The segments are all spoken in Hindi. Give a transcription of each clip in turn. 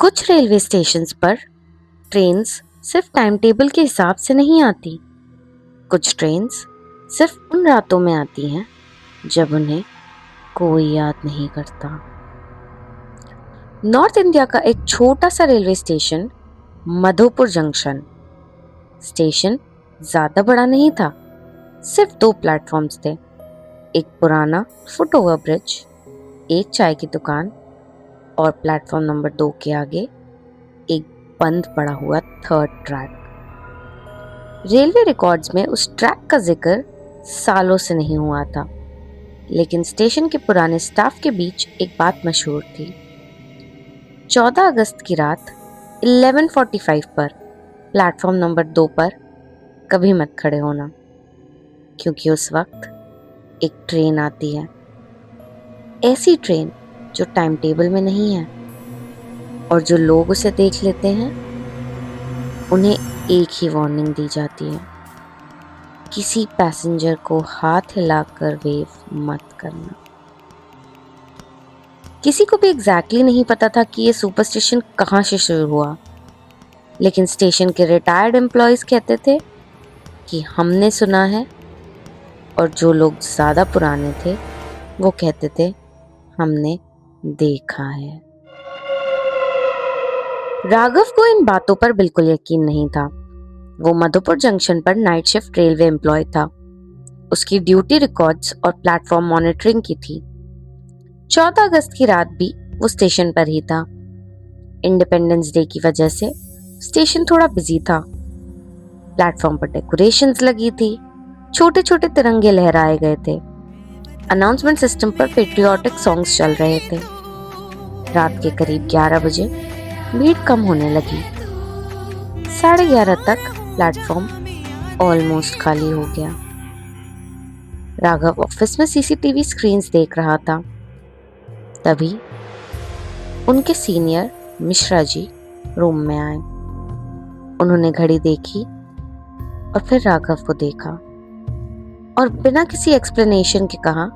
कुछ रेलवे स्टेशंस पर ट्रेन्स सिर्फ टाइम टेबल के हिसाब से नहीं आती। कुछ ट्रेन्स सिर्फ उन रातों में आती हैं जब उन्हें कोई याद नहीं करता। नॉर्थ इंडिया का एक छोटा सा railway station Madhopur junction. Station ज्यादा बड़ा नहीं था, सिर्फ 2 प्लेटफॉर्म्स थे। एक पुराना फुटओवर ब्रिज, एक चाय की दुकान और प्लेटफॉर्म नंबर 2 के आगे एक बंद पड़ा हुआ 3rd ट्रैक। रेलवे रिकॉर्ड्स में उस ट्रैक का जिक्र सालों से नहीं हुआ था, लेकिन स्टेशन के पुराने स्टाफ के बीच एक बात मशहूर थी। 14 अगस्त की रात 11:45 पर प्लेटफॉर्म नंबर 2 पर कभी मत खड़े होना, क्योंकि उस वक्त एक ट्रेन आती है। ऐसी ट्रेन जो टाइम टेबल में नहीं है, और जो लोग उसे देख लेते हैं उन्हें एक ही वार्निंग दी जाती है, किसी पैसेंजर को हाथ हिलाकर वेव मत करना। किसी को भी एग्जैक्टली नहीं पता था कि ये सुपरस्टिशन कहाँ से शुरू हुआ, लेकिन स्टेशन के रिटायर्ड एम्प्लॉयज कहते थे कि हमने सुना है, और जो लोग ज़्यादा पुराने थे वो कहते थे हमने देखा है। राघव को इन बातों पर बिल्कुल यकीन नहीं था। वो मधुपुर जंक्शन पर नाइट शिफ्ट रेलवे एम्प्लॉय था। उसकी ड्यूटी रिकॉर्ड्स और प्लेटफॉर्म मॉनिटरिंग की थी। 14 अगस्त की रात भी वो स्टेशन पर ही था। इंडिपेंडेंस डे की वजह से स्टेशन थोड़ा बिजी था। प्लेटफॉर्म पर डेकोरेशंस लगी थी, छोटे छोटे तिरंगे लहराए गए थे। अनाउंसमेंट सिस्टम पर पेट्रियोटिक सॉन्ग्स चल रहे थे। रात के करीब 11 बजे भीड़ कम होने लगी। 11:30 तक प्लेटफॉर्म ऑलमोस्ट खाली हो गया। राघव ऑफिस में सीसीटीवी स्क्रीन्स देख रहा था। तभी उनके सीनियर मिश्रा जी रूम में आए। उन्होंने घड़ी देखी और फिर राघव को देखा और बिना किसी एक्सप्लेनेशन के कहा,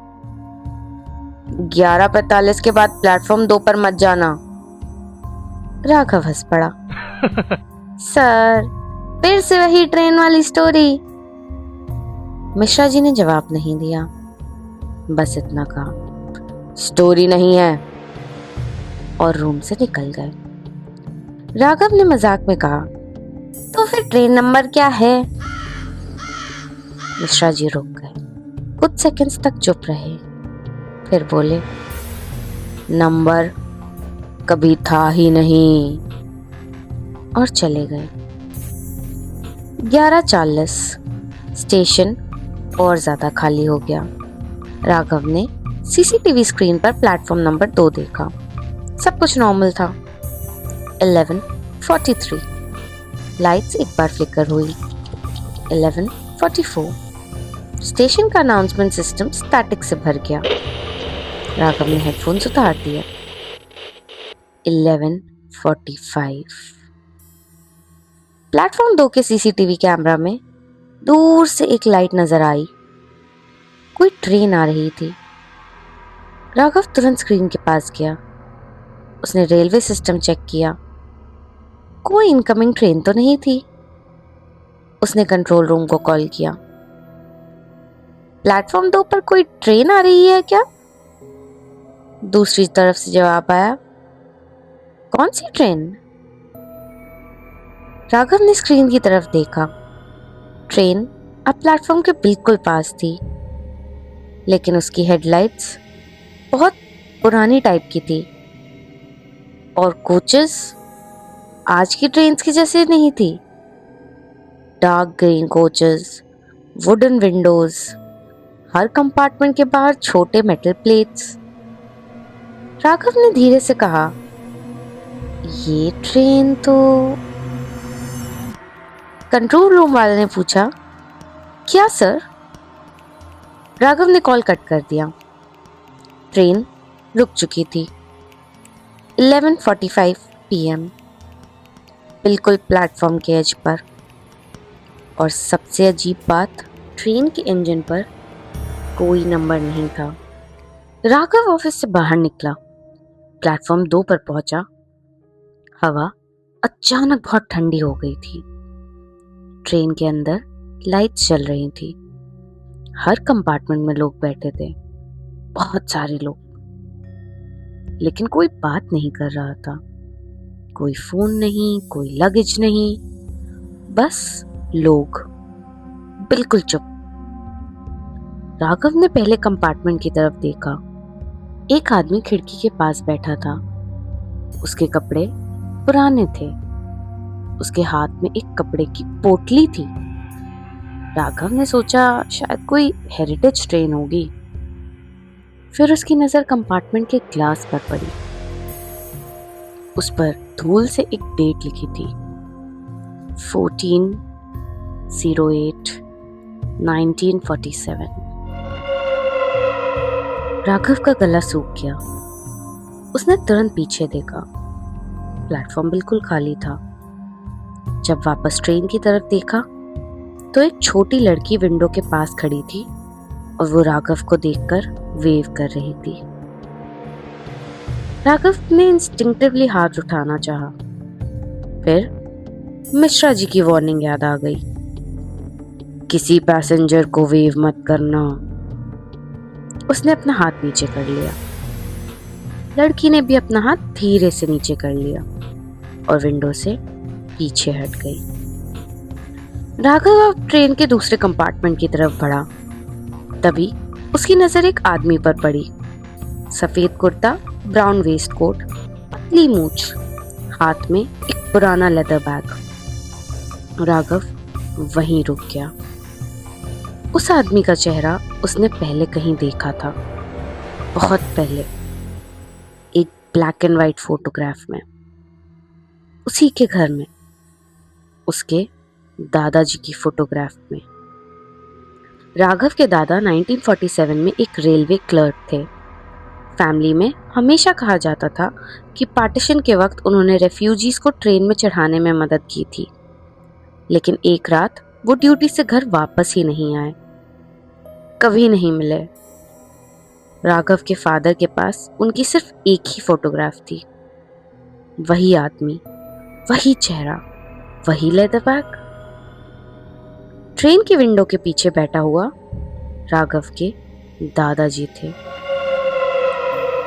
11:45 के बाद प्लेटफॉर्म 2 पर मत जाना। राघव हंस पड़ा। सर, फिर से वही ट्रेन वाली स्टोरी। मिश्रा जी ने जवाब नहीं दिया, बस इतना कहा, स्टोरी नहीं है, और रूम से निकल गए। राघव ने मजाक में कहा, तो फिर ट्रेन नंबर क्या है? मिश्रा जी रुक गए, कुछ सेकंड्स तक चुप रहे, फिर बोले, नंबर कभी था ही नहीं, और चले गए। 11:40 स्टेशन और ज्यादा खाली हो गया। राघव ने सीसीटीवी स्क्रीन पर प्लेटफॉर्म नंबर 2 देखा। सब कुछ नॉर्मल था। 11:43 लाइट्स एक बार फ्लिकर हुई। 11:44 स्टेशन का अनाउंसमेंट सिस्टम स्टैटिक से भर गया। राघव ने हेडफोन्स उतार दिया। 11:45 प्लेटफॉर्म 2 के सीसीटीवी कैमरा में दूर से एक लाइट नजर आई। कोई ट्रेन आ रही थी। राघव तुरंत स्क्रीन के पास गया। उसने रेलवे सिस्टम चेक किया। कोई इनकमिंग ट्रेन तो नहीं थी। उसने कंट्रोल रूम को कॉल किया। प्लेटफॉर्म 2 पर कोई ट्रेन आ रही है क्या? दूसरी तरफ से जवाब आया, कौन सी ट्रेन? राघव ने स्क्रीन की तरफ देखा। ट्रेन अब प्लेटफॉर्म के बिल्कुल पास थी, लेकिन उसकी हेडलाइट्स बहुत पुरानी टाइप की थी, और कोचेस आज की ट्रेन्स की जैसे नहीं थी। Dark green coaches, wooden windows, हर कंपार्टमेंट के बाहर छोटे मेटल प्लेट्स। राघव ने धीरे से कहा, ये ट्रेन तो। कंट्रोल रूम वाले ने पूछा, क्या सर? राघव ने कॉल कट कर दिया। ट्रेन रुक चुकी थी। 11:45 PM बिल्कुल प्लेटफॉर्म के एज पर। और सबसे अजीब बात, ट्रेन के इंजन पर कोई नंबर नहीं था। राघव ऑफिस से बाहर निकला, प्लेटफॉर्म 2 पर पहुंचा। हवा अचानक बहुत ठंडी हो गई थी। ट्रेन के अंदर लाइट्स जल रही थी। हर कंपार्टमेंट में लोग बैठे थे, बहुत सारे लोग, लेकिन कोई बात नहीं कर रहा था। कोई फोन नहीं, कोई लगेज नहीं, बस लोग, बिल्कुल चुप। राघव ने पहले कंपार्टमेंट की तरफ देखा। एक आदमी खिड़की के पास बैठा था। उसके कपड़े पुराने थे। उसके हाथ में एक कपड़े की पोटली थी। राघव ने सोचा शायद कोई हेरिटेज ट्रेन होगी। फिर उसकी नजर कंपार्टमेंट के ग्लास पर पड़ी। उस पर धूल से एक डेट लिखी थी, 14/08/1947। राघव का गला सूख गया। उसने तुरंत पीछे देखा। प्लेटफॉर्म बिल्कुल खाली था। जब वापस ट्रेन की तरफ देखा तो एक छोटी लड़की विंडो के पास खड़ी थी और वो राघव को देखकर वेव कर रही थी। राघव ने इंस्टिंक्टिवली हाथ उठाना चाहा। फिर मिश्रा जी की वार्निंग याद आ गई, किसी पैसेंजर को वेव मत करना। उसने अपना हाथ नीचे कर लिया। लड़की ने भी अपना हाथ धीरे से नीचे कर लिया और विंडो से पीछे हट गई। राघव अब ट्रेन के दूसरे कंपार्टमेंट की तरफ बढ़ा। तभी उसकी नजर एक आदमी पर पड़ी। सफेद कुर्ता, ब्राउन वेस्ट कोट, पतली मूंछ, हाथ में एक पुराना लेदर बैग। राघव वहीं रुक गया। उस आदमी का चेहरा उसने पहले कहीं देखा था, बहुत पहले, एक ब्लैक एंड व्हाइट फोटोग्राफ में, उसी के घर में, उसके दादाजी की फोटोग्राफ में। राघव के दादा 1947 में एक रेलवे क्लर्क थे। फैमिली में हमेशा कहा जाता था कि पार्टीशन के वक्त उन्होंने रेफ्यूजीज को ट्रेन में चढ़ाने में मदद की थी, लेकिन एक रात वो ड्यूटी से घर वापस ही नहीं आए, कभी नहीं मिले। राघव के फादर के पास उनकी सिर्फ एक ही फोटोग्राफ थी। वही आदमी, वही चेहरा, वही लेदर बैग। ट्रेन की विंडो के पीछे बैठा हुआ राघव के दादाजी थे।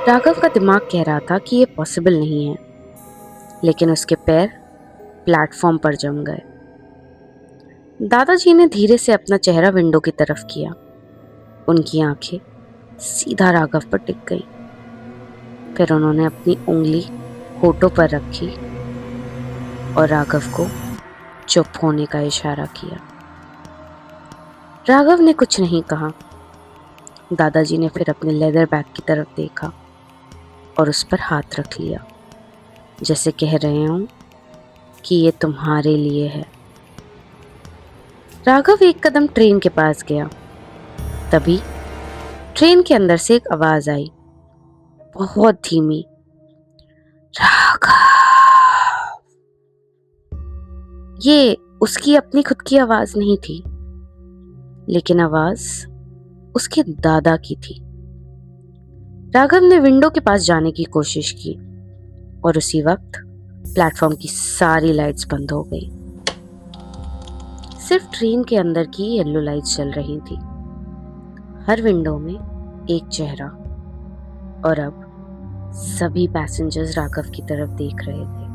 राघव का दिमाग कह रहा था कि ये पॉसिबल नहीं है, लेकिन उसके पैर प्लेटफॉर्म पर जम गए। दादाजी ने धीरे से अपना चेहरा विंडो की तरफ किया। उनकी आंखें सीधा राघव पर टिक गई। फिर उन्होंने अपनी उंगली होठों पर रखी और राघव को चुप होने का इशारा किया। राघव ने कुछ नहीं कहा। दादाजी ने फिर अपने लेदर बैग की तरफ देखा और उस पर हाथ रख लिया, जैसे कह रहे हों कि ये तुम्हारे लिए है। राघव एक कदम ट्रेन के पास गया। तभी ट्रेन के अंदर से एक आवाज आई, बहुत धीमी, राघव। ये उसकी अपनी खुद की आवाज नहीं थी, लेकिन आवाज उसके दादा की थी। राघव ने विंडो के पास जाने की कोशिश की और उसी वक्त प्लेटफॉर्म की सारी लाइट्स बंद हो गई। सिर्फ ट्रेन के अंदर की येलो लाइट्स जल रही थी। हर विंडो में एक चेहरा, और अब सभी पैसेंजर्स राघव की तरफ देख रहे थे,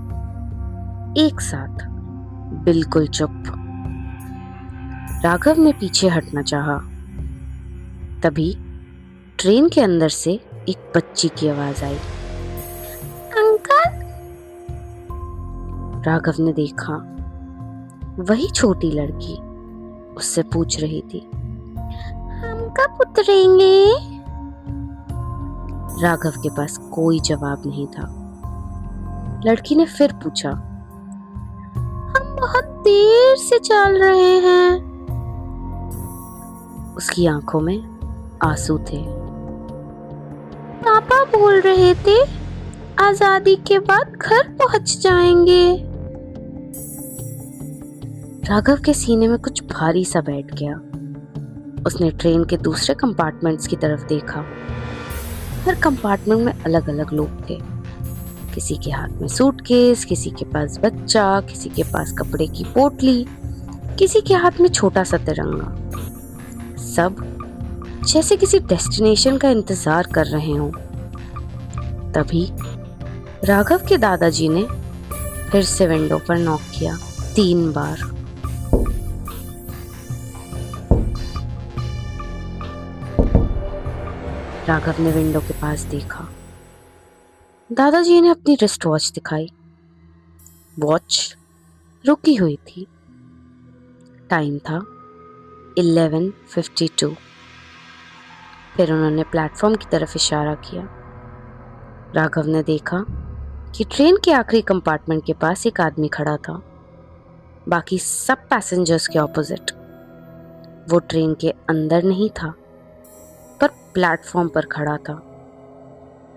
एक साथ, बिल्कुल चुप। राघव ने पीछे हटना चाहा। तभी ट्रेन के अंदर से एक बच्ची की आवाज आई, अंकल। राघव ने देखा, वही छोटी लड़की उससे पूछ रही थी, हम कब उतरेंगे? राघव के पास कोई जवाब नहीं था। लड़की ने फिर पूछा, हम बहुत देर से चल रहे हैं। उसकी आंखों में आंसू थे। पापा बोल रहे थे आजादी के बाद घर पहुंच जाएंगे। राघव के सीने में कुछ भारी सा बैठ गया। उसने ट्रेन के दूसरे कंपार्टमेंट्स की तरफ देखा। हर कंपार्टमेंट में अलग अलग लोग थे। किसी के हाथ में सूटकेस, किसी के पास बच्चा, किसी के पास कपड़े की पोटली, किसी के हाथ में छोटा सा तिरंगा। सब जैसे किसी डेस्टिनेशन का इंतजार कर रहे हों। तभी राघव के दादाजी ने फिर से विंडो पर नॉक किया 3 बार। राघव ने विंडो के पास देखा। दादाजी ने अपनी रिस्ट वॉच दिखाई। वॉच रुकी हुई थी। टाइम था 11:52। फिर उन्होंने प्लेटफॉर्म की तरफ इशारा किया। राघव ने देखा कि ट्रेन के आखिरी कंपार्टमेंट के पास एक आदमी खड़ा था, बाकी सब पैसेंजर्स के ऑपोजिट। वो ट्रेन के अंदर नहीं था, पर प्लेटफॉर्म पर खड़ा था।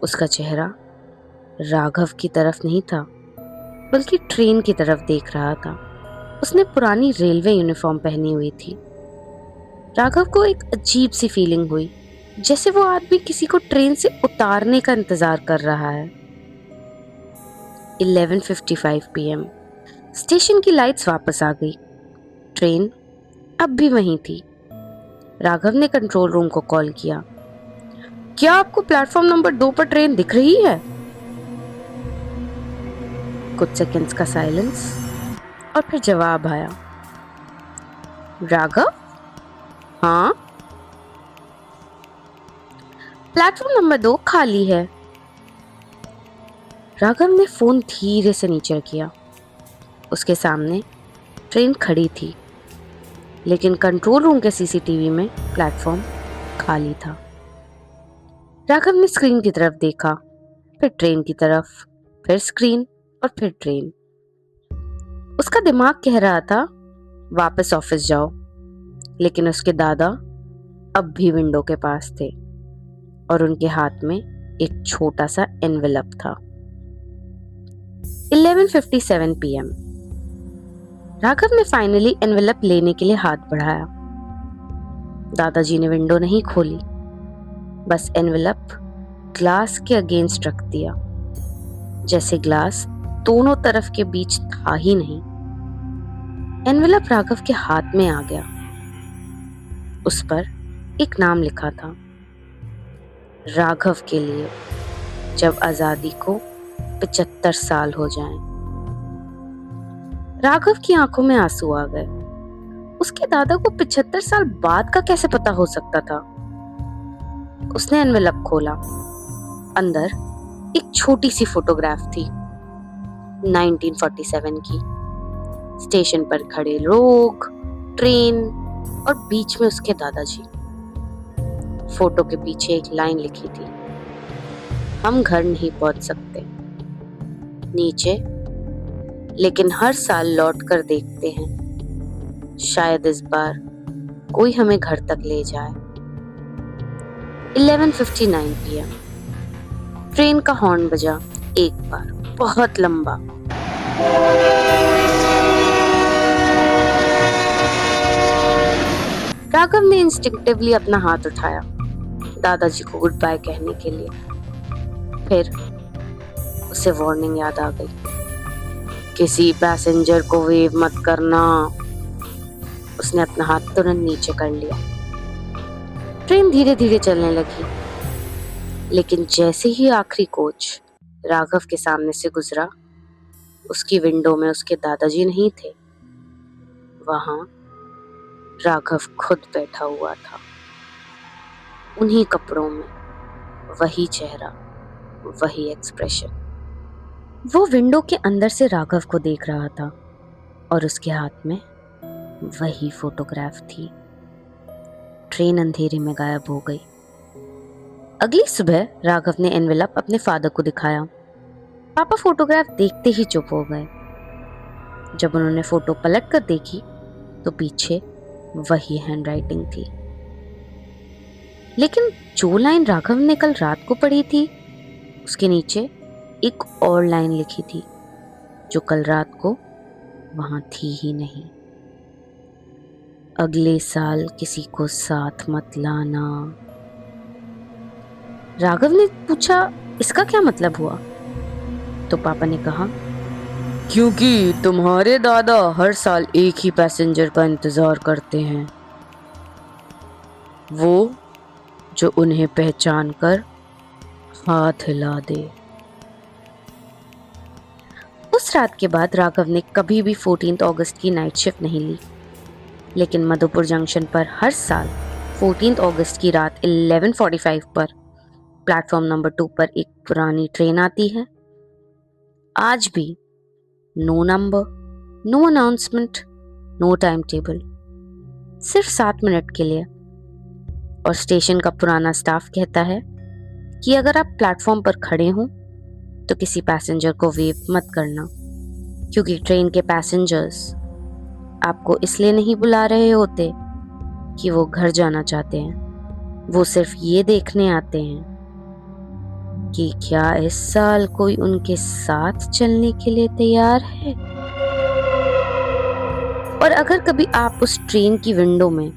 उसका चेहरा राघव की तरफ नहीं था, बल्कि ट्रेन की तरफ देख रहा था। उसने पुरानी रेलवे यूनिफॉर्म पहनी हुई थी। राघव को एक अजीब सी फीलिंग हुई, जैसे वो आदमी किसी को ट्रेन से उतारने का इंतजार कर रहा है। 11:55 PM। स्टेशन की लाइट्स वापस आ गई। ट्रेन अब भी वहीं थी। राघव ने कंट्रोल रूम को कॉल किया। क्या आपको प्लेटफॉर्म नंबर 2 पर ट्रेन दिख रही है? कुछ सेकंड्स का साइलेंस और फिर जवाब आया। राघव? हाँ। प्लेटफॉर्म नंबर 2 खाली है। राघव ने फोन धीरे से नीचे किया। उसके सामने ट्रेन खड़ी थी, लेकिन कंट्रोल रूम के सीसीटीवी में प्लेटफॉर्म खाली था। राघव ने स्क्रीन की तरफ देखा, फिर ट्रेन की तरफ, फिर स्क्रीन और फिर ट्रेन। उसका दिमाग कह रहा था वापस ऑफिस जाओ, लेकिन उसके दादा अब भी विंडो के पास थे और उनके हाथ में एक छोटा सा एनवेलप था। 11:57 PM। राघव ने फाइनली एनवेलप लेने के लिए हाथ बढ़ाया। दादाजी ने विंडो नहीं खोली, बस एनवेलप ग्लास के अगेंस्ट रख दिया, जैसे ग्लास दोनों तरफ के बीच था ही नहीं। एनवेलप राघव के हाथ में आ गया। उस पर एक नाम लिखा था, राघव के लिए, जब आजादी को 75 साल हो जाएं। राघव की आंखों में आंसू आ गए। उसके दादा को 75 साल बाद का कैसे पता हो सकता था? उसने एनवेलप खोला। अंदर एक छोटी सी फोटोग्राफ थी, 1947 की। स्टेशन पर खड़े लोग, ट्रेन और बीच में उसके दादाजी। फोटो के पीछे एक लाइन लिखी थी, हम घर नहीं पहुंच सकते नीचे, लेकिन हर साल लौट कर देखते हैं, शायद इस बार कोई हमें घर तक ले जाए। 11:59 PM। ट्रेन का हॉर्न बजा एक बार, बहुत लंबा। राघव ने इंस्टिंक्टिवली अपना हाथ उठाया दादाजी को गुड बाय कहने के लिए। फिर उसे वार्निंग याद आ गई, किसी पैसेंजर को वेव मत करना। उसने अपना हाथ तुरंत नीचे कर लिया। ट्रेन धीरे धीरे चलने लगी, लेकिन जैसे ही आखिरी कोच राघव के सामने से गुजरा, उसकी विंडो में उसके दादाजी नहीं थे। वहां राघव खुद बैठा हुआ था, उन्हीं कपड़ों में, वही चेहरा, वही एक्सप्रेशन। वो विंडो के अंदर से राघव को देख रहा था और उसके हाथ में वही फोटोग्राफ थी। ट्रेन अंधेरे में गायब हो गई। अगली सुबह राघव ने एनवेलप अपने फादर को दिखाया। पापा फोटोग्राफ देखते ही चुप हो गए। जब उन्होंने फोटो पलट कर देखी तो पीछे वही हैंडराइटिंग थी, लेकिन जो लाइन राघव ने कल रात को पढ़ी थी, उसके नीचे एक और लाइन लिखी थी जो कल रात को वहां थी ही नहीं। अगले साल किसी को साथ मत लाना। राघव ने पूछा, इसका क्या मतलब हुआ? तो पापा ने कहा, क्योंकि तुम्हारे दादा हर साल एक ही पैसेंजर का इंतजार करते हैं, वो जो उन्हें पहचान कर हाथ हिला दे। उस रात के बाद राघव ने कभी भी 14 अगस्त की नाइट शिफ्ट नहीं ली, लेकिन मधुपुर जंक्शन पर हर साल 14 अगस्त की रात 11:45 पर प्लेटफॉर्म नंबर 2 पर एक पुरानी ट्रेन आती है। आज भी no number, no announcement, no time table, सिर्फ 7 मिनट के लिए। और स्टेशन का पुराना स्टाफ कहता है कि अगर आप प्लेटफॉर्म पर खड़े हों तो किसी पैसेंजर को वेव मत करना, क्योंकि ट्रेन के पैसेंजर्स आपको इसलिए नहीं बुला रहे होते कि वो घर जाना चाहते हैं, वो सिर्फ ये देखने आते हैं कि क्या इस साल कोई उनके साथ चलने के लिए तैयार है। और अगर कभी आप उस ट्रेन की विंडो में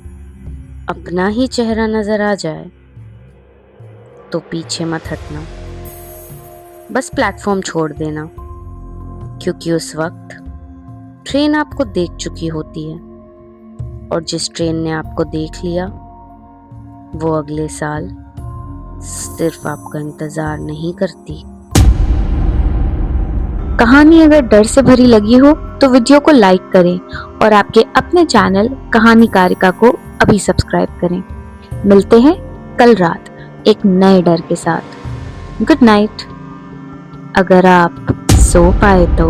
अपना ही चेहरा नजर आ जाए तो पीछे मत हटना, बस प्लेटफॉर्म छोड़ देना, क्योंकि उस वक्त ट्रेन आपको देख चुकी होती है और जिस ट्रेन ने आपको देख लिया वो अगले साल सिर्फ आपका इंतजार नहीं करती। कहानी अगर डर से भरी लगी हो तो वीडियो को लाइक करें और आपके अपने चैनल कहानीकारिका को अभी सब्सक्राइब करें। मिलते हैं कल रात एक नए डर के साथ। Good night. अगर आप सो पाए तो